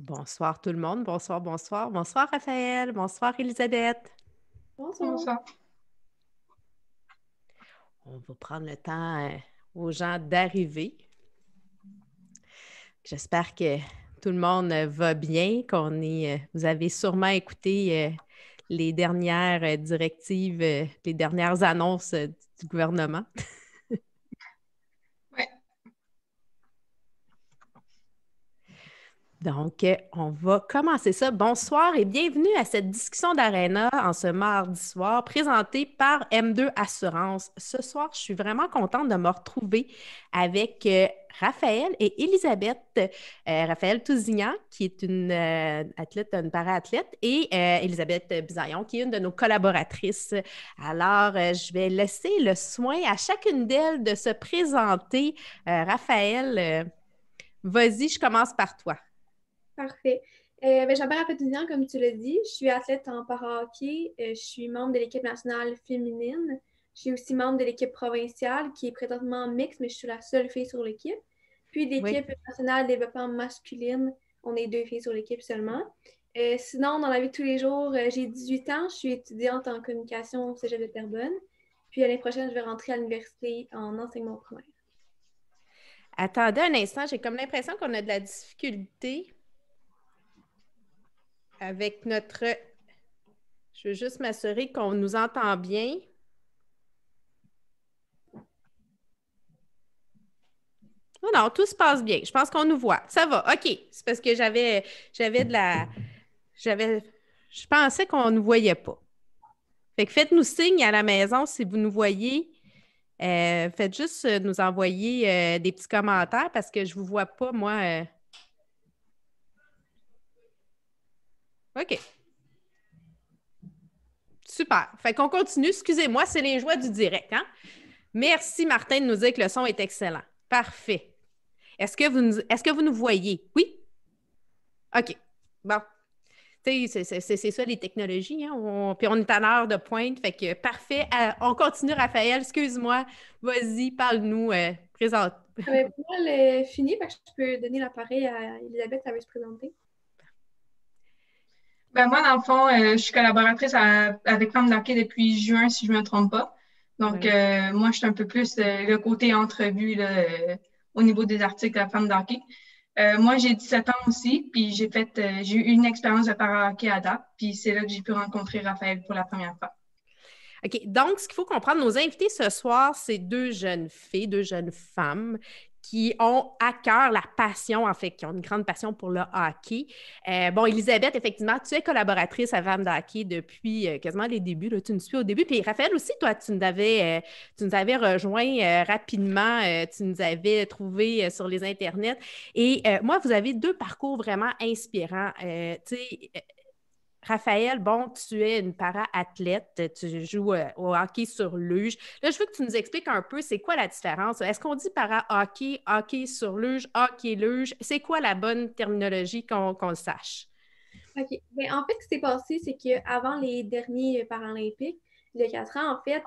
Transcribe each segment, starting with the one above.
Bonsoir tout le monde. Bonsoir, bonsoir. Bonsoir Raphaël. Bonsoir Elisabeth. Comment Bonsoir. ça? On va prendre le temps aux gens d'arriver. J'espère que tout le monde va bien, vous avez sûrement écouté les dernières directives, les dernières annonces du gouvernement. Ouais. Donc, on va commencer ça. Bonsoir et bienvenue à cette discussion d'Arena en ce mardi soir présentée par M2 Assurance. Ce soir, je suis vraiment contente de me retrouver avec Raphaël et Elisabeth. Raphaël Tousignan, qui est une athlète, une para-athlète, et Elisabeth Bisaillon, qui est une de nos collaboratrices. Alors, je vais laisser le soin à chacune d'elles de se présenter. Raphaël, vas-y, je commence par toi. Parfait. Je m'appelle Raphaël, comme tu l'as dit. Je suis athlète en para-hockey. Je suis membre de l'équipe nationale féminine. Je suis aussi membre de l'équipe provinciale qui est présentement mixte, mais je suis la seule fille sur l'équipe. Puis Oui. l'équipe nationale développement masculine, on est 2 filles sur l'équipe seulement. Sinon, dans la vie de tous les jours, j'ai 18 ans. Je suis étudiante en communication au Cégep de Terrebonne. Puis l'année prochaine, je vais rentrer à l'université en enseignement primaire. Attendez un instant, j'ai comme l'impression qu'on a de la difficulté avec notre... Je veux juste m'assurer qu'on nous entend bien. Non, non, tout se passe bien. Je pense qu'on nous voit. Ça va, OK. C'est parce que j'avais de la... Je pensais qu'on ne nous voyait pas. Fait que faites-nous signe à la maison si vous nous voyez. Faites juste nous envoyer des petits commentaires parce que je ne vous vois pas, moi. OK. Super. Fait qu'on continue. Excusez-moi, c'est les joies du direct, hein? Merci, Martin, de nous dire que le son est excellent. Parfait. Est-ce que vous nous voyez? Oui? OK. Bon. Tu sais, c'est ça, les technologies. Hein? Puis on est à l'heure de pointe. Fait que parfait. On continue, Raphaël. Excuse-moi. Vas-y, parle-nous. Présente. Pour moi, fini, parce que je peux donner l'appareil à Elisabeth, elle veut se présenter. Ben moi, dans le fond, je suis collaboratrice avec Femme d'Hockey depuis juin, si je ne me trompe pas. Donc, Ouais. moi, je suis un peu plus le côté entrevue là, au niveau des articles à Femme d'Hockey. Moi, j'ai 17 ans aussi, puis j'ai eu une expérience de para-hockey à date, puis c'est là que j'ai pu rencontrer Raphaël pour la première fois. OK. Donc, ce qu'il faut comprendre, nos invités ce soir, c'est deux jeunes filles, deux jeunes femmes qui ont à cœur la passion, en fait, qui ont une grande passion pour le hockey. Bon, Elisabeth, effectivement, tu es collaboratrice à Femme de hockey depuis quasiment les débuts. Là, tu nous suis au début. Puis Raphaël aussi, toi, tu nous avais rejoint rapidement. Tu nous avais trouvé sur les internets. Et moi, vous avez deux parcours vraiment inspirants. Tu sais, Raphaël, bon, tu es une para-athlète, tu joues au hockey sur luge. Là, je veux que tu nous expliques un peu c'est quoi la différence. Est-ce qu'on dit para-hockey, hockey sur luge, hockey luge? C'est quoi la bonne terminologie qu'on le sache? OK. En fait, ce qui s'est passé, c'est qu'avant les derniers Paralympiques, il y a 4 ans, en fait,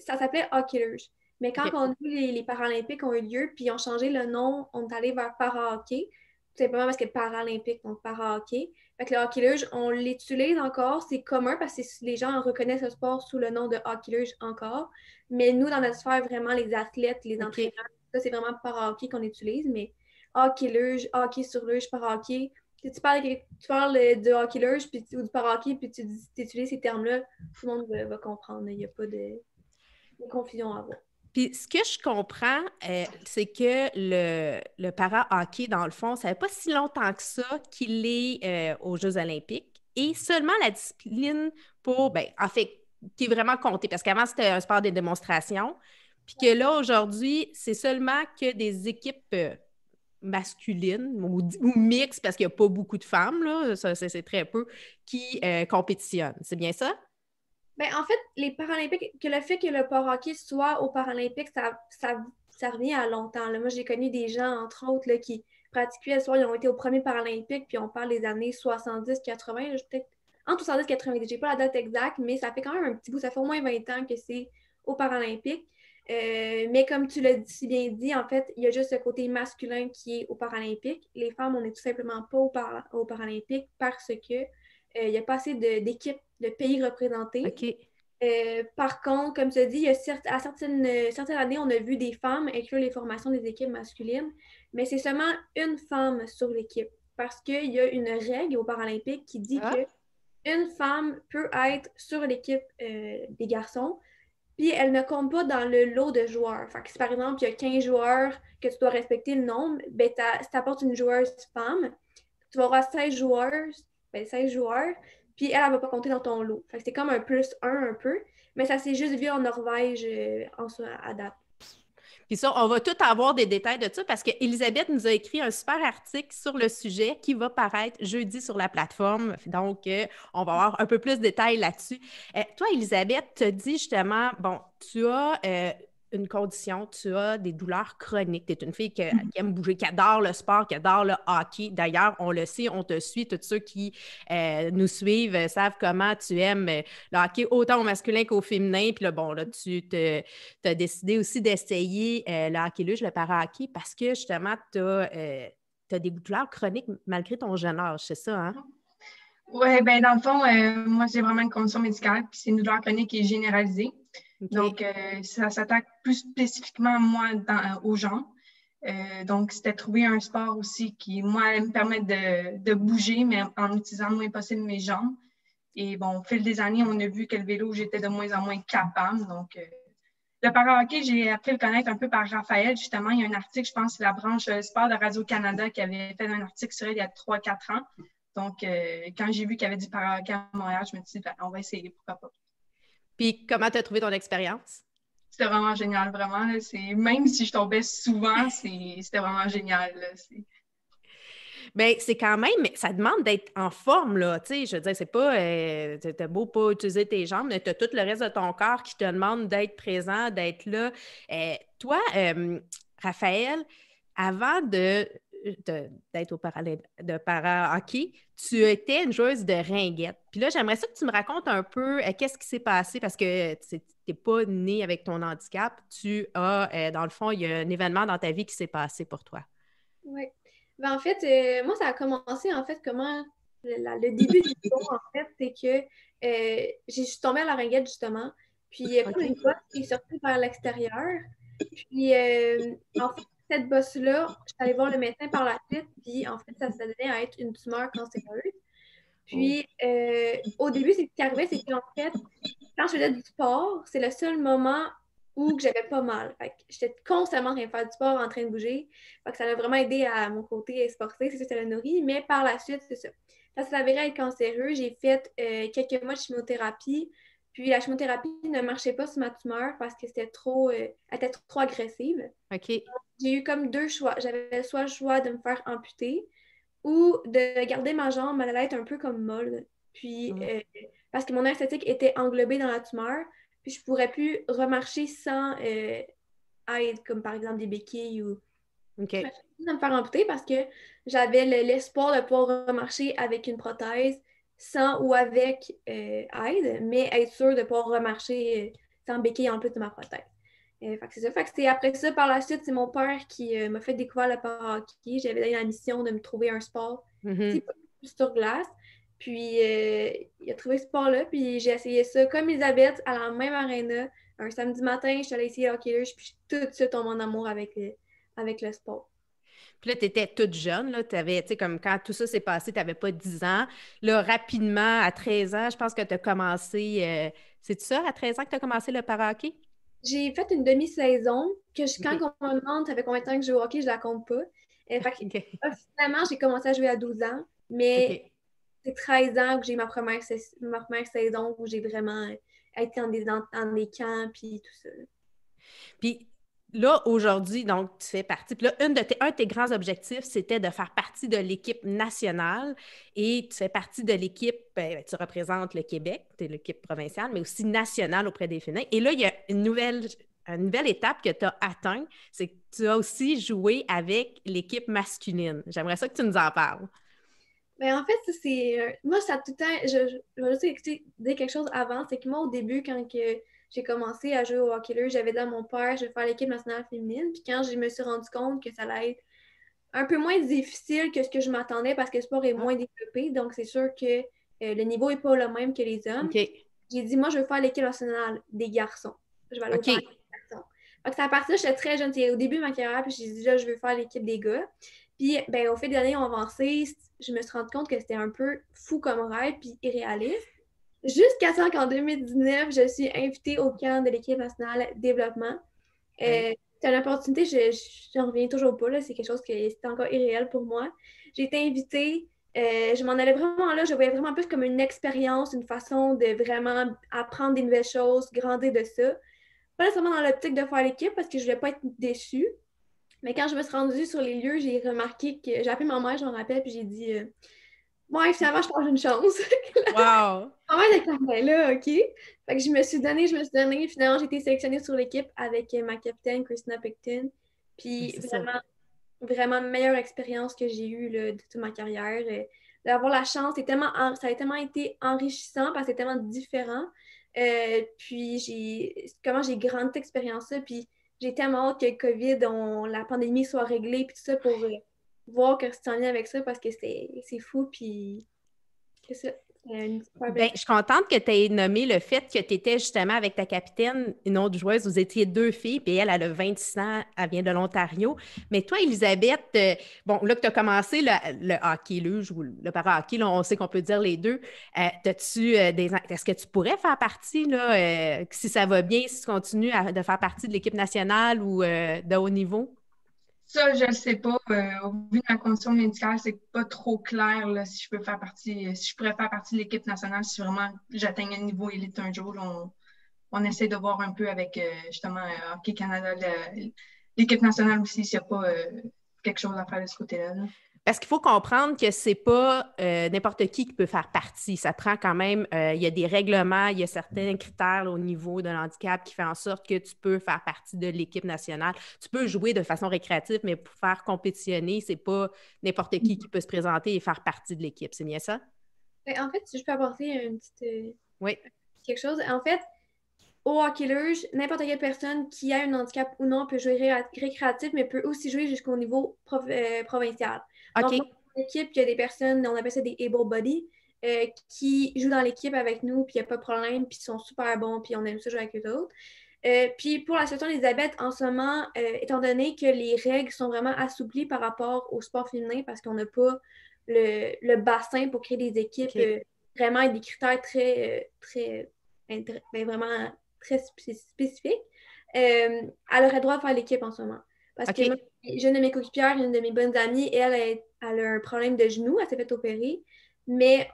ça s'appelait hockey luge. Mais quand OK. les Paralympiques ont eu lieu, puis ils ont changé le nom, on est allé vers para-hockey, tout simplement parce que Paralympique, donc para-hockey. Fait que le hockey luge, on l'utilise encore, c'est commun parce que les gens reconnaissent le sport sous le nom de hockey luge encore. Mais nous, dans notre sphère, vraiment, les athlètes, les OK. entraîneurs, ça, c'est vraiment para-hockey qu'on utilise. Mais hockey luge, hockey sur luge, para-hockey, si tu parles de hockey luge ou du para-hockey, puis tu utilises ces termes-là, tout le monde va comprendre. Il n'y a pas de confusion à avoir. Puis ce que je comprends, c'est que le para-hockey, dans le fond, ça fait pas si longtemps que ça qu'il est aux Jeux olympiques et seulement la discipline pour, ben, en fait, qui est vraiment comptée, parce qu'avant, c'était un sport de démonstration, puis que là, aujourd'hui, c'est seulement que des équipes masculines ou mixtes, parce qu'il n'y a pas beaucoup de femmes, là, ça, c'est très peu, qui compétitionnent. C'est bien ça? En fait, les Paralympiques, que le fait que le para-hockey soit aux Paralympiques, ça revient à longtemps. Là. Moi, j'ai connu des gens, entre autres, là, qui pratiquaient, soit ils ont été aux premiers Paralympiques, puis on parle des années 70-80, peut-être entre 70-90, j'ai pas la date exacte, mais ça fait quand même un petit bout, ça fait au moins 20 ans que c'est aux Paralympiques. Mais comme tu l'as si bien dit, en fait, il y a juste le côté masculin qui est aux Paralympiques. Les femmes, on n'est tout simplement pas aux Paralympiques parce que il n'y a pas assez d'équipes, de pays représentés. OK. Par contre, comme tu as dit, à certaines années, on a vu des femmes inclure les formations des équipes masculines, mais c'est seulement une femme sur l'équipe parce qu'il y a une règle aux Paralympiques qui dit Ah. que une femme peut être sur l'équipe des garçons, puis elle ne compte pas dans le lot de joueurs. Fait que si par exemple, il y a 15 joueurs que tu dois respecter le nombre, ben si tu apportes une joueuse femme, tu vas avoir 16 joueurs, puis elle ne va pas compter dans ton lot. Fait que c'est comme un plus un peu, mais ça s'est juste vu en Norvège à date. Puis ça, on va tout avoir des détails de ça parce qu'Élisabeth nous a écrit un super article sur le sujet qui va paraître jeudi sur la plateforme. Donc, on va avoir un peu plus de détails là-dessus. Toi, Élisabeth, tu as dit justement, bon, tu as une condition, tu as des douleurs chroniques. Tu es une fille qui aime bouger, qui adore le sport, qui adore le hockey. D'ailleurs, on le sait, on te suit. Tous ceux qui nous suivent savent comment tu aimes le hockey autant au masculin qu'au féminin. Puis là, bon, là, tu as décidé aussi d'essayer le hockey luge, le para-hockey, parce que justement, tu as des douleurs chroniques malgré ton jeune âge, c'est ça, hein? Oui, ben dans le fond, moi, j'ai vraiment une condition médicale, puis c'est une douleur chronique qui est généralisée. Okay. Donc, ça s'attaque plus spécifiquement, moi, aux jambes. Donc, c'était trouver un sport aussi qui, moi, allait me permettre de bouger, mais en utilisant le moins possible mes jambes. Et bon, au fil des années, on a vu que le vélo, j'étais de moins en moins capable. Donc, le para-hockey, j'ai appris à le connaître un peu par Raphaël. Justement, il y a un article, je pense, c'est la branche sport de Radio-Canada qui avait fait un article sur elle il y a 3-4 ans. Donc, quand j'ai vu qu'il y avait du para-hockey à Montréal, je me suis dit, ben, on va essayer, pourquoi pas. Puis, comment tu as trouvé ton expérience? C'était vraiment génial, vraiment. Là, même si je tombais souvent, c'était vraiment génial. Bien, c'est quand même, ça demande d'être en forme, là. Tu sais, je veux dire, c'est pas, t'as beau pas utiliser tes jambes, mais t'as tout le reste de ton corps qui te demande d'être présent, d'être là. Toi, Raphaël, avant d'être au para-hockey, tu étais une joueuse de ringuette. Puis là, j'aimerais ça que tu me racontes un peu qu'est-ce qui s'est passé parce que tu n'es pas née avec ton handicap. Tu as, dans le fond, il y a un événement dans ta vie qui s'est passé pour toi. Oui. Ben, en fait, moi, ça a commencé, en fait, le début du cours, en fait, c'est que je suis tombée à la ringuette, justement. Puis, il y a comme une bosse qui est sortie vers l'extérieur. Puis, en fait, cette bosse-là, je suis allée voir le médecin par la suite, puis en fait, ça s'adonnait à être une tumeur cancéreuse. Puis, au début, ce qui arrivait, c'est qu'en fait, quand je faisais du sport, c'est le seul moment où j'avais pas mal. Fait que j'étais constamment en train de faire du sport, en train de bouger. Fait que ça m'a vraiment aidé à mon côté sportif, c'est ça, ça l'a nourri. Mais par la suite, c'est ça. Ça s'avérait être cancéreux. J'ai fait quelques mois de chimiothérapie. Puis la chimiothérapie ne marchait pas sur ma tumeur parce que elle était trop agressive. OK. J'ai eu comme deux choix. J'avais soit le choix de me faire amputer ou de garder ma jambe, elle allait être un peu comme molle. Puis, parce que mon nerf sciatique était englobé dans la tumeur, puis je ne pourrais plus remarcher sans aide, comme par exemple des béquilles ou... OK. Je me faire amputer parce que j'avais l'espoir de pouvoir remarcher avec une prothèse sans ou avec aide, mais être sûre de pouvoir remarcher sans béquille en plus de ma prothèse. Fait que c'est ça. Fait que c'est après ça, par la suite, c'est mon père qui m'a fait découvrir le para-hockey. J'avais donné la mission de me trouver un sport sur glace. Puis il a trouvé ce sport-là, puis j'ai essayé ça comme Elisabeth à la même aréna. Un samedi matin, je suis allée essayer le hockey luge, puis tout de suite tombé en amour avec le sport. Puis là, tu étais toute jeune, là, tu sais, comme quand tout ça s'est passé, tu n'avais pas 10 ans. Là, rapidement, à 13 ans, je pense que tu as commencé, c'est ça, à 13 ans que tu as commencé le para-hockey? J'ai fait une demi-saison, quand on me demande ça fait combien de temps que je joue au hockey, je la compte pas. Finalement, j'ai commencé à jouer à 12 ans, mais c'est 13 ans que j'ai ma première saison où j'ai vraiment été dans des camps puis tout ça. Puis là, aujourd'hui, donc, tu fais partie. Puis là, un de tes grands objectifs, c'était de faire partie de l'équipe nationale et tu fais partie de l'équipe, tu représentes le Québec, tu es l'équipe provinciale, mais aussi nationale auprès des féminins. Et là, il y a une nouvelle étape que tu as atteinte, c'est que tu as aussi joué avec l'équipe masculine. J'aimerais ça que tu nous en parles. Ben, en fait, ça, c'est... Moi, ça a tout le temps... Je vais juste dire quelque chose avant. C'est que moi, au début, quand j'ai commencé à jouer au hockey, j'avais dit à mon père, je vais faire l'équipe nationale féminine. Puis quand je me suis rendu compte que ça allait être un peu moins difficile que ce que je m'attendais parce que le sport est moins développé. Donc, c'est sûr que le niveau n'est pas le même que les hommes. OK. J'ai dit, moi, je veux faire l'équipe nationale des garçons. Je vais aller au OK. des garçons. Donc, c'est à partir de là, j'étais très jeune. C'est au début de ma carrière, puis j'ai dit, là, je veux faire l'équipe des gars. Puis, ben, au fil des années, on avancé. Je me suis rendu compte que c'était un peu fou comme rêve, puis irréaliste. Jusqu'à ce qu'en 2019, je suis invitée au camp de l'équipe nationale développement. C'est une opportunité, je n'en reviens toujours pas, là. C'est quelque chose qui est encore irréel pour moi. J'ai été invitée, je m'en allais vraiment là, je voyais vraiment plus comme une expérience, une façon de vraiment apprendre des nouvelles choses, grandir de ça. Pas nécessairement dans l'optique de faire l'équipe parce que je ne voulais pas être déçue. Mais quand je me suis rendue sur les lieux, j'ai remarqué que j'ai appelé ma mère, je m'en rappelle, puis j'ai dit ouais, finalement, je pense que j'ai une chance. Wow! Ma mère était comme, ben là, OK. Fait que je me suis donnée. Finalement, j'ai été sélectionnée sur l'équipe avec ma capitaine, Christina Picton. Puis vraiment, vraiment meilleure expérience que j'ai eue là, de toute ma carrière. D'avoir la chance, ça a tellement été enrichissant parce que c'est tellement différent. Puis comment j'ai grandi cette expérience-là. Puis j'ai tellement hâte que le COVID, la pandémie soit réglée, puis tout ça pour voir que c'est en lien avec ça parce que c'est fou. Puis c'est ça. Ben, je suis contente que tu aies nommé le fait que tu étais justement avec ta capitaine, une autre joueuse. Vous étiez deux filles, puis elle a 26 ans, elle vient de l'Ontario. Mais toi, Elisabeth, bon, là que tu as commencé le hockey luge ou le para-hockey, là, on sait qu'on peut dire les deux. Est-ce que tu pourrais faire partie, là, si ça va bien, si tu continues de faire partie de l'équipe nationale ou de haut niveau? Ça, je ne sais pas. Au vu de ma condition médicale, c'est pas trop clair là, si je peux faire partie, si je pourrais faire partie de l'équipe nationale si vraiment j'atteigne un niveau élite un jour. Là, on essaie de voir un peu avec justement Hockey Canada, l'équipe nationale aussi, s'il n'y a pas quelque chose à faire de ce côté-là. Là. Parce qu'il faut comprendre que c'est pas n'importe qui peut faire partie. Ça prend quand même, il y a des règlements, il y a certains critères là, au niveau de l'handicap qui fait en sorte que tu peux faire partie de l'équipe nationale. Tu peux jouer de façon récréative, mais pour faire compétitionner, c'est pas n'importe qui peut se présenter et faire partie de l'équipe. C'est bien ça? En fait, si je peux apporter une petite, Oui. quelque chose. En fait, au hockey luge, n'importe quelle personne qui a un handicap ou non peut jouer récréatif, mais peut aussi jouer jusqu'au niveau provincial. OK. Donc, dans l'équipe, il y a des personnes, on appelle ça des able-bodied, qui jouent dans l'équipe avec nous, puis il n'y a pas de problème, puis ils sont super bons, puis on aime ça jouer avec eux autres. Puis pour la situation d'Elisabeth, en ce moment, étant donné que les règles sont vraiment assouplies par rapport au sport féminin, parce qu'on n'a pas le bassin pour créer des équipes vraiment avec des critères vraiment très spécifiques, elle aurait droit de faire l'équipe en ce moment. Parce que moi, j'ai une de mes coéquipières, une de mes bonnes amies, elle a un problème de genou, elle s'est fait opérer, mais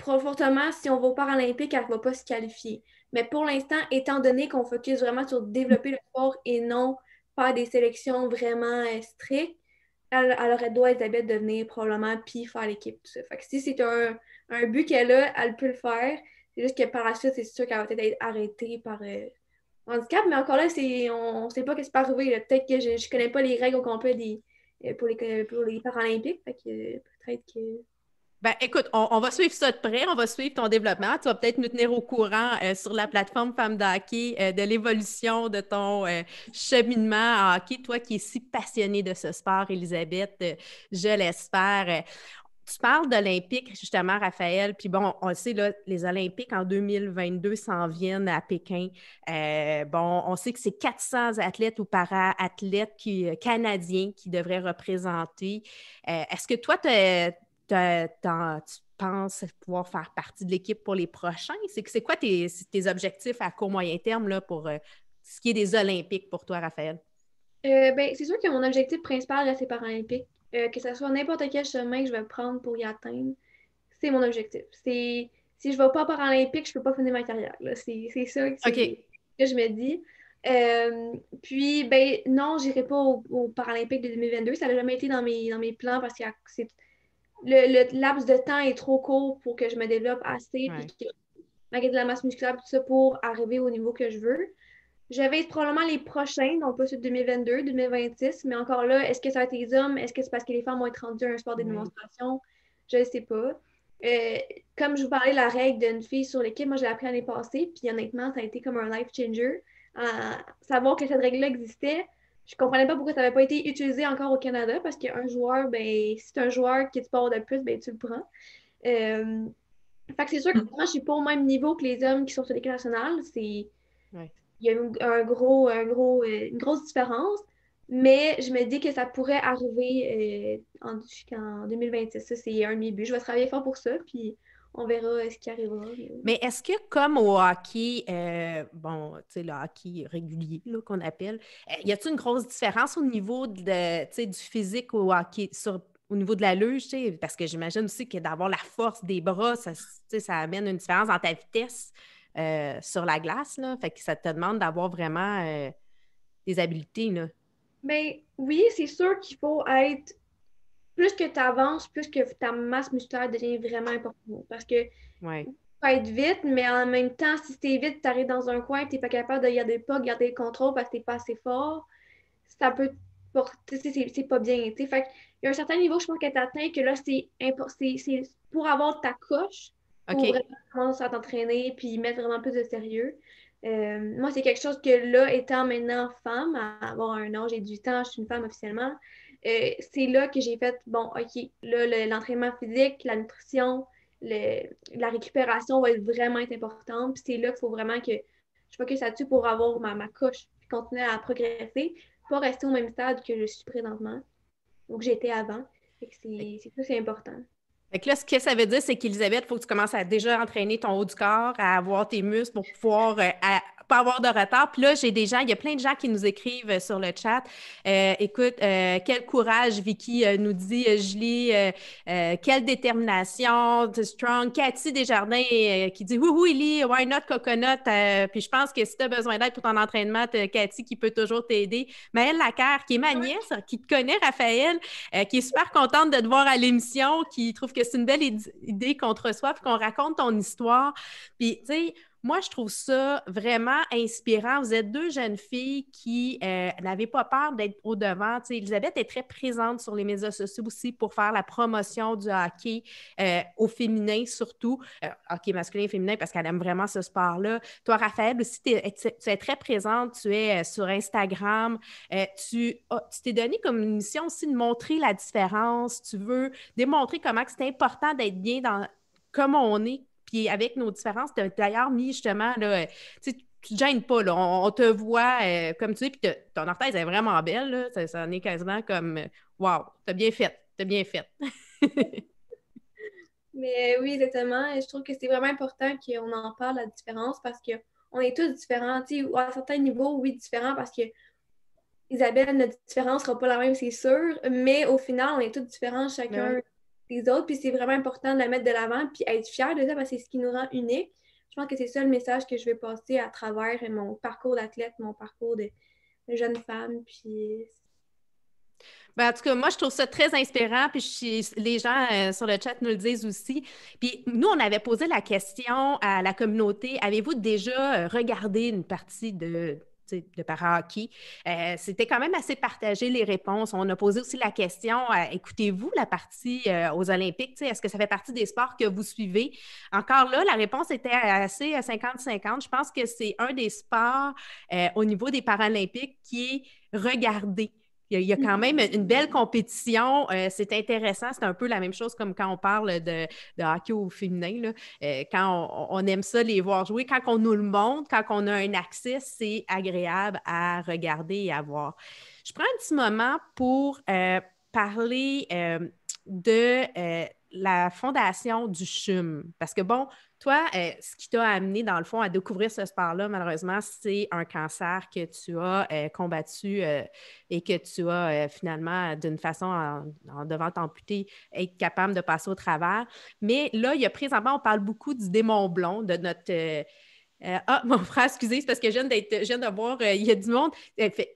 fortement, si on va aux Paralympiques, elle ne va pas se qualifier. Mais pour l'instant, étant donné qu'on focus vraiment sur développer le sport et non faire des sélections vraiment strictes, elle aurait droit, Elisabeth, de venir probablement puis faire l'équipe. Tout ça. Fait que si c'est un but qu'elle a, elle peut le faire. C'est juste que par la suite, c'est sûr qu'elle va peut-être être arrêtée par handicap. Mais encore là, on ne sait pas ce qui peut arriver. Peut-être que je ne connais pas les règles au complet pour les Paralympiques. Fait que peut-être que... Ben, écoute, on va suivre ça de près, on va suivre ton développement. Tu vas peut-être nous tenir au courant sur la plateforme Femmes de hockey de l'évolution de ton cheminement en hockey. Toi qui es si passionnée de ce sport, Elisabeth, je l'espère. Tu parles d'Olympiques, justement, Raphaël. Puis bon, on le sait, là, les Olympiques en 2022 s'en viennent à Pékin. Bon, on sait que c'est 400 athlètes ou para-athlètes canadiens qui devraient représenter. Est-ce que toi, tu penses pouvoir faire partie de l'équipe pour les prochains? C'est quoi tes objectifs à court moyen terme là, pour ce qui est des Olympiques pour toi, Raphaël? C'est sûr que mon objectif principal reste les Paralympiques. Que ce soit n'importe quel chemin que je vais prendre pour y atteindre, c'est mon objectif. Si je ne vais pas aux Paralympiques, je ne peux pas finir ma carrière. C'est ça que je me dis. Puis, non, je n'irai pas aux Paralympiques de 2022. Ça n'a jamais été dans mes plans parce que le laps de temps est trop court pour que je me développe assez, puis que malgré de la masse musculaire, tout ça, pour arriver au niveau que je veux. Je vais être probablement les prochains, donc pas ceux de 2022, 2026, mais encore là, est-ce que ça va être les hommes? Est-ce que c'est parce que les femmes vont être rendues à un sport de démonstration? Je ne sais pas. Comme je vous parlais, la règle d'une fille sur l'équipe, moi, je l'ai appris l'année passée, puis honnêtement, ça a été comme un life changer. Savoir que cette règle-là existait, je comprenais pas pourquoi ça n'avait pas été utilisé encore au Canada, parce qu'un joueur, ben, si c'est un joueur qui est sport de plus, ben, tu le prends. Fait que c'est sûr que moi, je suis pas au même niveau que les hommes qui sont sur l'équipe nationale. Ouais. Il y a une grosse différence, mais je me dis que ça pourrait arriver jusqu'en 2026. Ça, c'est un de mes buts. Je vais travailler fort pour ça, puis on verra ce qui arrivera. Mais est-ce que, comme au hockey, bon, tu sais, le hockey régulier là, qu'on appelle, y a-t-il une grosse différence au niveau tu sais, du physique au hockey, au niveau de la luge, tu sais? Parce que j'imagine aussi que d'avoir la force des bras, ça, tu sais, ça amène une différence dans ta vitesse sur la glace, là. Fait que ça te demande d'avoir vraiment des habiletés, là. Mais oui, c'est sûr qu'il faut être. Plus que tu avances, plus que ta masse musculaire devient vraiment importante. Parce que Ouais. tu peux être vite, mais en même temps, si tu es vite, tu arrives dans un coin, tu n'es pas capable de garder le contrôle parce que tu n'es pas assez fort, ça peut porter, c'est pas bien. T'sais. Fait il y a un certain niveau, je pense, que tu atteint que là, c'est pour avoir ta coche, il faut OK. vraiment commencer à t'entraîner puis mettre vraiment plus de sérieux. Moi, c'est quelque chose que là, étant maintenant femme, à avoir un âge et 18 ans, je suis une femme officiellement, c'est là que j'ai fait, bon, OK, là, l'entraînement physique, la nutrition, la récupération va vraiment être importante. Puis c'est là qu'il faut vraiment que je focus là-dessus pour avoir ma coche, puis continuer à progresser, pas rester au même stade que je suis présentement, ou que j'étais avant. C'est important. Fait que là, ce que ça veut dire, c'est qu'Élisabeth, il faut que tu commences à déjà entraîner ton haut du corps, à avoir tes muscles pour pouvoir pas avoir de retard. Puis là, il y a plein de gens qui nous écrivent sur le chat. Écoute, quel courage, Vicky nous dit, Julie, quelle détermination, the strong. Cathy Desjardins qui dit, oui, oui, Lee, why not coconut? Puis je pense que si tu as besoin d'aide pour ton entraînement, tu Cathy qui peut toujours t'aider. Maëlle Lacaire, qui est ma nièce, qui te connaît, Raphaël, qui est super contente de te voir à l'émission, qui trouve que c'est une belle idée qu'on te reçoive, qu'on raconte ton histoire. Puis, tu sais, moi, je trouve ça vraiment inspirant. Vous êtes deux jeunes filles qui n'avaient pas peur d'être au-devant. Tu sais, Elisabeth est très présente sur les médias sociaux aussi pour faire la promotion du hockey au féminin, surtout. Hockey masculin et féminin, parce qu'elle aime vraiment ce sport-là. Toi, Raphaël, aussi, tu es très présente. Tu es sur Instagram. Tu t'es donné comme une mission aussi de montrer la différence. Tu veux démontrer comment c'est important d'être bien comme on est. Puis avec nos différences, tu as d'ailleurs mis justement, là, tu te gênes pas, là. On te voit comme tu es, puis ton orthèse est vraiment belle, là. Ça en est quasiment comme, wow, t'as bien fait, t'as bien fait. Mais oui, exactement. Et je trouve que c'est vraiment important qu'on en parle, la différence, parce qu'on est tous différents. Tu sais, à certains niveaux, oui, différents, parce que Isabelle, notre différence sera pas la même, c'est sûr, mais au final, on est tous différents chacun des autres, puis c'est vraiment important de la mettre de l'avant, puis être fier de ça, parce que c'est ce qui nous rend uniques. Je pense que c'est ça le message que je vais passer à travers mon parcours d'athlète, mon parcours de jeune femme, puis... Ben, en tout cas, moi, je trouve ça très inspirant, puis les gens sur le chat nous le disent aussi. Puis nous, on avait posé la question à la communauté, avez-vous déjà regardé une partie de para-hockey? C'était quand même assez partagé les réponses. On a posé aussi la question, écoutez-vous la partie aux Olympiques? Est-ce que ça fait partie des sports que vous suivez? Encore là, la réponse était assez 50-50. Je pense que c'est un des sports au niveau des Paralympiques qui est regardé. Il y a quand même une belle compétition. C'est intéressant. C'est un peu la même chose comme quand on parle de hockey au féminin, là. Quand on aime ça, les voir jouer. Quand on nous le montre, quand on a un accès, c'est agréable à regarder et à voir. Je prends un petit moment pour parler de la fondation du CHUM. Parce que, bon, toi, ce qui t'a amené, dans le fond, à découvrir ce sport-là, malheureusement, c'est un cancer que tu as combattu et que tu as finalement, d'une façon, en devant t'amputer, être capable de passer au travers. Mais là, présentement, on parle beaucoup du démon blond, de Mon frère, excusez, c'est parce que je viens de voir, il y a du monde.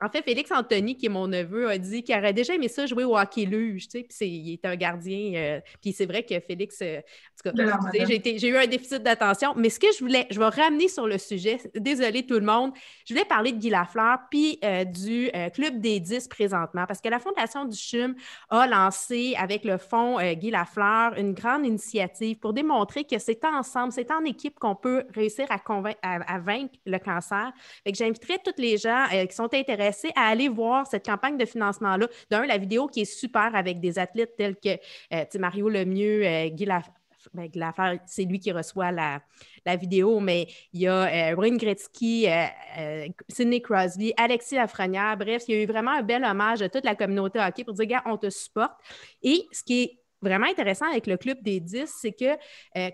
En fait, Félix Anthony, qui est mon neveu, a dit qu'il aurait déjà aimé ça jouer au hockey-luge, tu sais, puis il est un gardien. Puis c'est vrai que Félix, en tout De cas, la excusez, madame. j'ai eu un déficit d'attention, mais ce que je vais ramener sur le sujet, désolé tout le monde, je voulais parler de Guy Lafleur, puis du Club des 10 présentement, parce que la Fondation du CHUM a lancé, avec le fonds Guy Lafleur, une grande initiative pour démontrer que c'est ensemble, c'est en équipe qu'on peut réussir à vaincre le cancer. Fait que j'inviterais tous les gens qui sont intéressés à aller voir cette campagne de financement-là. D'un, la vidéo qui est super avec des athlètes tels que Mario Lemieux, Guy Lafleur, c'est lui qui reçoit la vidéo, mais il y a Wayne Gretzky, Sidney Crosby, Alexis Lafrenière. Bref, il y a eu vraiment un bel hommage à toute la communauté hockey pour dire, gars, on te supporte. Et ce qui est vraiment intéressant avec le Club des 10, c'est que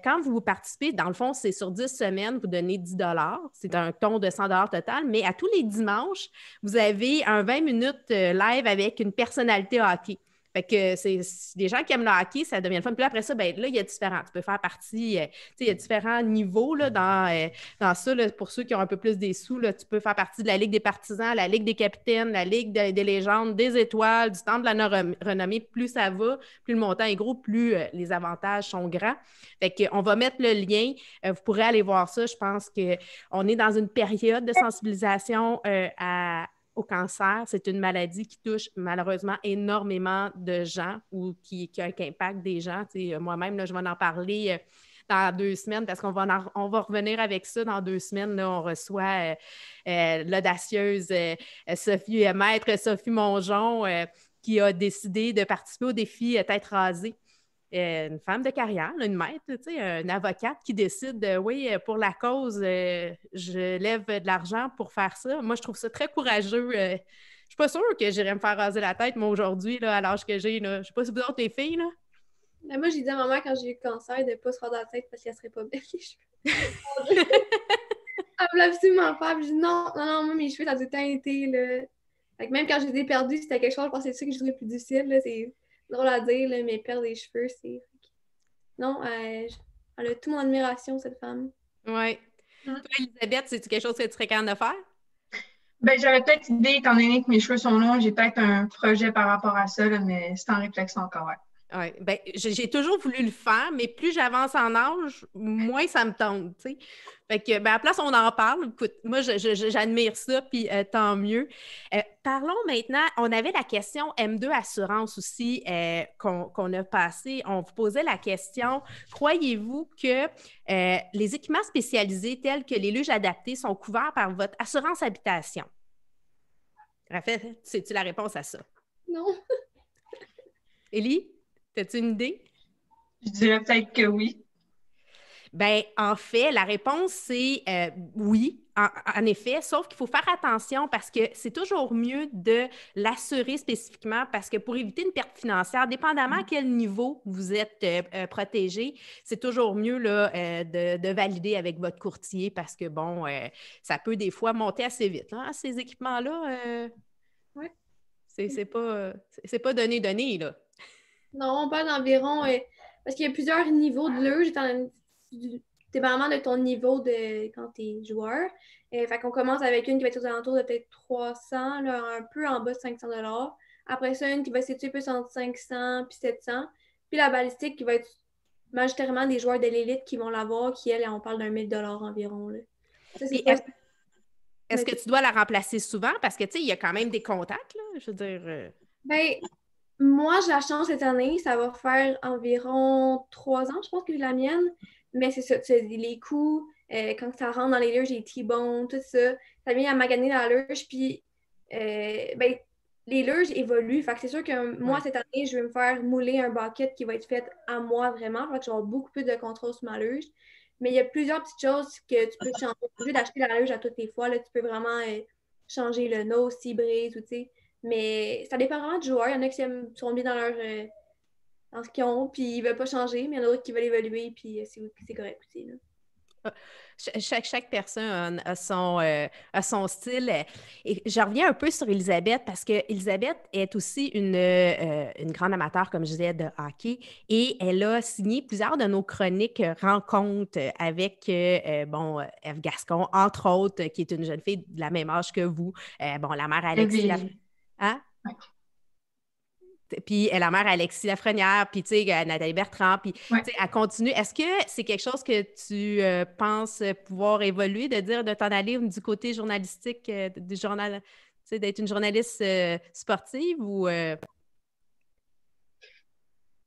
quand vous participez, dans le fond, c'est sur 10 semaines, vous donnez 10 $. C'est un ton de 100 $ total, mais à tous les dimanches, vous avez un 20 minutes live avec une personnalité hockey. Fait que c'est des gens qui aiment le hockey, ça devient le fun. Puis là, après ça, ben, là, il y a différents. Tu peux faire partie, tu sais, il y a différents niveaux là, dans ça. Là, pour ceux qui ont un peu plus des sous, là, tu peux faire partie de la Ligue des partisans, la Ligue des capitaines, la Ligue des légendes, des étoiles, du Temple de la renommée. Plus ça va, plus le montant est gros, plus les avantages sont grands. Fait qu'on va mettre le lien. Vous pourrez aller voir ça. Je pense qu'on est dans une période de sensibilisation au cancer. C'est une maladie qui touche malheureusement énormément de gens ou qui impacte des gens. Moi-même, là, je vais en parler dans 2 semaines parce qu'on on va revenir avec ça dans 2 semaines. Là, on reçoit l'audacieuse maître Sophie Mongeon qui a décidé de participer au défi Tête rasée. Une femme de carrière, une maître, une avocate qui décide, oui, pour la cause, je lève de l'argent pour faire ça. Moi, je trouve ça très courageux. Je ne suis pas sûre que j'irais me faire raser la tête, moi, aujourd'hui, là, à l'âge que j'ai. Là. Je ne sais pas si vous autres, les filles, là. Mais moi, j'ai dit à maman quand j'ai eu le cancer de ne pas se raser la tête parce qu'elle serait pas belle, les cheveux. Elle voulait absolument faire. Puis je dis non, moi, mes cheveux, ça a tout le temps été, là. Fait que même quand je les ai perdus, c'était quelque chose, je pensais que c'est ça que je trouvais plus difficile, là. C'est drôle à dire, là, mais perdre les cheveux, c'est. Non, elle a toute mon admiration, cette femme. Oui. Toi, Elisabeth, c'est-tu quelque chose que tu serais capable de faire? Ben, j'aurais peut-être idée, étant donné que mes cheveux sont longs, j'ai peut-être un projet par rapport à ça, là, mais c'est en réflexion encore, ouais. Oui, ben, j'ai toujours voulu le faire, mais plus j'avance en âge, moins ça me tente, tu sais. Fait que, ben, à la place, on en parle. Écoute, moi, j'admire ça, puis tant mieux. Parlons maintenant, on avait la question M2 Assurance aussi qu'on a passée. On vous posait la question, croyez-vous que les équipements spécialisés tels que les luges adaptés sont couverts par votre assurance habitation? Raphaël, sais-tu la réponse à ça? Non. Élie? As-tu une idée? Je dirais peut-être que oui. Bien, en fait, la réponse, c'est oui, en effet, sauf qu'il faut faire attention parce que c'est toujours mieux de l'assurer spécifiquement parce que pour éviter une perte financière, dépendamment à quel niveau vous êtes protégé, c'est toujours mieux là, de valider avec votre courtier parce que, bon, ça peut des fois monter assez vite. Hein, ces équipements-là, Ouais. c'est pas donné, là. Non, on parle d'environ. Parce qu'il y a plusieurs niveaux de luge, dépendamment de ton niveau de quand tu es joueur. Fait qu'on commence avec une qui va être aux alentours de peut-être 300, là, un peu en bas de 500 $. Après ça, une qui va se situer plus entre 500 puis 700. Puis la balistique qui va être majoritairement des joueurs de l'élite qui vont l'avoir, qui, elle, on parle d'un 1000 $ environ. Là. Ça, c'est Puis, pas... est-ce que tu dois la remplacer souvent? Parce que, tu sais, il y a quand même des contacts, là. Je veux dire. Ben, moi, je la change cette année. Ça va faire environ 3 ans, je pense que j'ai la mienne. Mais c'est ça, les coups, quand ça rentre dans les luges, les T-bones, tout ça, ça vient à maganer dans la luge. Puis, ben, les luges évoluent. Fait que c'est sûr que moi, cette année, je vais me faire mouler un bucket qui va être fait à moi vraiment. Fait que je vais avoir beaucoup plus de contrôle sur ma luge. Mais il y a plusieurs petites choses que tu peux changer. Au lieu d'acheter la luge à toutes les fois, là, tu peux vraiment changer le nose, s'il brise ou tu sais. Mais ça dépend vraiment du joueur. Il y en a qui sont bien dans ce qu'ils ont, puis ils ne veulent pas changer, mais il y en a d'autres qui veulent évoluer, puis c'est correct aussi. Là. Chaque personne a son style. Et je reviens un peu sur Elisabeth parce que Elisabeth est aussi une grande amateur, comme je disais, de hockey et elle a signé plusieurs de nos chroniques rencontres avec, Ève Gascon, entre autres, qui est une jeune fille de la même âge que vous. La mère Alexis. Hein? Ouais. Puis la mère Alexis Lafrenière, puis tu sais, Nathalie Bertrand, puis tu sais, elle continue. Est-ce que c'est quelque chose que tu penses pouvoir évoluer, de dire de t'en aller du côté journalistique du journal, tu sais, d'être une journaliste sportive ou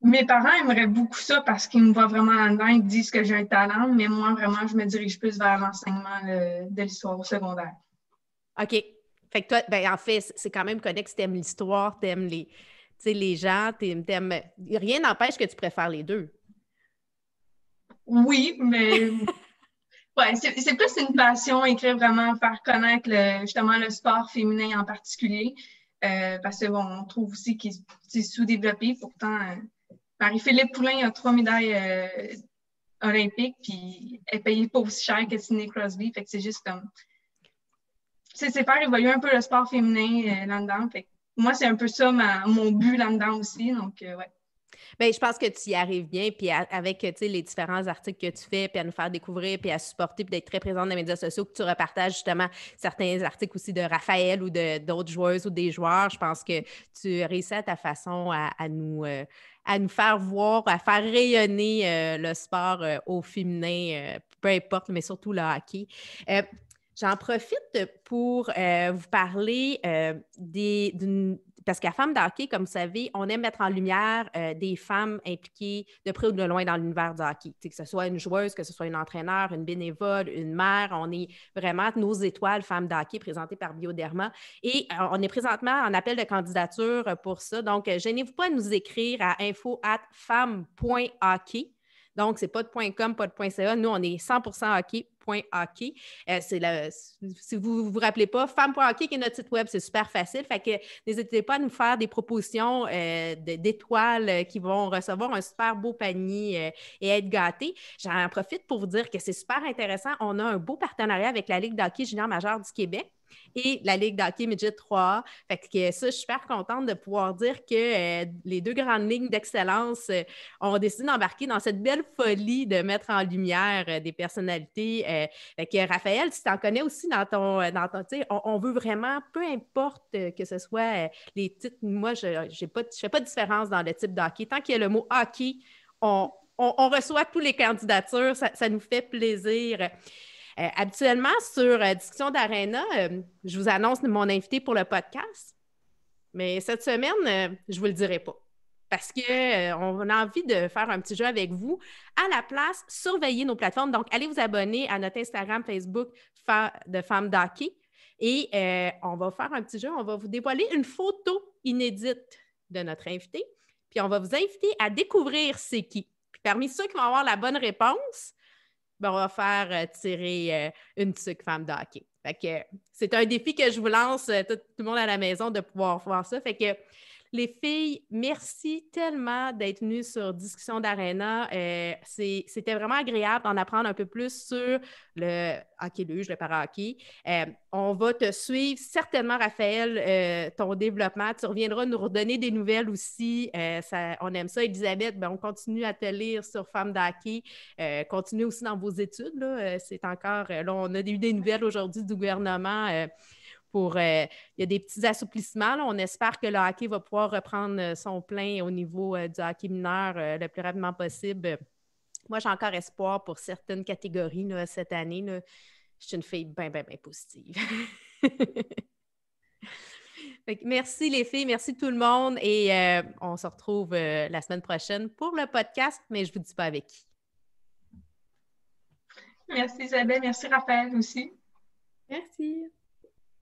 Mes parents aimeraient beaucoup ça parce qu'ils me voient vraiment en dedans, ils disent que j'ai un talent, mais moi, vraiment, je me dirige plus vers l'enseignement de l'histoire au secondaire. OK. Fait que toi, ben en fait, c'est quand même connexe, t'aimes l'histoire, t'aimes les gens, t'aimes... Rien n'empêche que tu préfères les deux. Oui, mais ouais, c'est plus une passion, écrire vraiment, faire connaître justement le sport féminin en particulier. Parce que bon, on trouve aussi qu'il est sous-développé. Pourtant, Marie-Philippe Poulin a 3 médailles olympiques, puis elle payait pas aussi cher que Sidney Crosby. Fait que c'est juste comme. C'est faire évoluer un peu le sport féminin là-dedans. Fait que moi, c'est un peu ça mon but là-dedans aussi. Donc, ouais. Bien, je pense que tu y arrives bien, puis avec les différents articles que tu fais, puis à nous faire découvrir, puis à supporter, puis d'être très présente dans les médias sociaux, que tu repartages justement certains articles aussi de Raphaël ou d'autres joueuses ou des joueurs, je pense que tu réussis à ta façon à nous faire voir, à faire rayonner le sport au féminin, peu importe, mais surtout le hockey. J'en profite pour vous parler parce qu'à Femmes d'hockey, comme vous savez, on aime mettre en lumière des femmes impliquées de près ou de loin dans l'univers du hockey. Que ce soit une joueuse, que ce soit une entraîneur, une bénévole, une mère, on est vraiment nos étoiles Femmes d'hockey présentées par Bioderma. Et on est présentement en appel de candidature pour ça. Donc, gênez-vous pas à nous écrire à info@femmes.hockey. Donc, c'est pas de .com, pas de .ca. Nous, on est 100% hockey.hockey. Si vous ne vous rappelez pas, femme.hockey qui est notre site web, c'est super facile. Fait que n'hésitez pas à nous faire des propositions d'étoiles qui vont recevoir un super beau panier et être gâtés. J'en profite pour vous dire que c'est super intéressant. On a un beau partenariat avec la Ligue d'hockey junior majeur du Québec et la Ligue d'hockey midget 3A. Fait que ça, je suis super contente de pouvoir dire que les deux grandes lignes d'excellence ont décidé d'embarquer dans cette belle folie de mettre en lumière des personnalités. Fait que Raphaël, tu t'en connais aussi dans ton tu sais, on veut vraiment, peu importe que ce soit les titres, moi, je ne fais pas de différence dans le type de hockey. Tant qu'il y a le mot hockey, on reçoit toutes les candidatures, ça nous fait plaisir. Habituellement, sur Discussion d'Arena, je vous annonce mon invité pour le podcast. Mais cette semaine, je ne vous le dirai pas. Parce qu'on a envie de faire un petit jeu avec vous. À la place, surveillez nos plateformes. Donc, allez vous abonner à notre Instagram, Facebook de Femmes d'hockey. Et on va faire un petit jeu. On va vous dévoiler une photo inédite de notre invité. Puis, on va vous inviter à découvrir c'est qui. Puis, parmi ceux qui vont avoir la bonne réponse, on va faire tirer une tuque Femme d'hockey. Fait que c'est un défi que je vous lance, tout le monde à la maison, de pouvoir voir ça. Fait que les filles, merci tellement d'être venues sur Discussion d'Arena. C'était vraiment agréable d'en apprendre un peu plus sur le hockey luge, le para-hockey. On va te suivre certainement, Raphaël, ton développement. Tu reviendras nous redonner des nouvelles aussi. On aime ça. Elisabeth, on continue à te lire sur Femmes d'hockey. Continue aussi dans vos études. Là. C'est encore... là, on a eu des nouvelles aujourd'hui du gouvernement il y a des petits assouplissements. Là. On espère que le hockey va pouvoir reprendre son plein au niveau du hockey mineur le plus rapidement possible. Moi, j'ai encore espoir pour certaines catégories là, cette année. Là. Je suis une fille bien positive. Merci les filles, merci tout le monde et on se retrouve la semaine prochaine pour le podcast, mais je ne vous dis pas avec qui. Merci Isabelle, merci Raphaël aussi. Merci.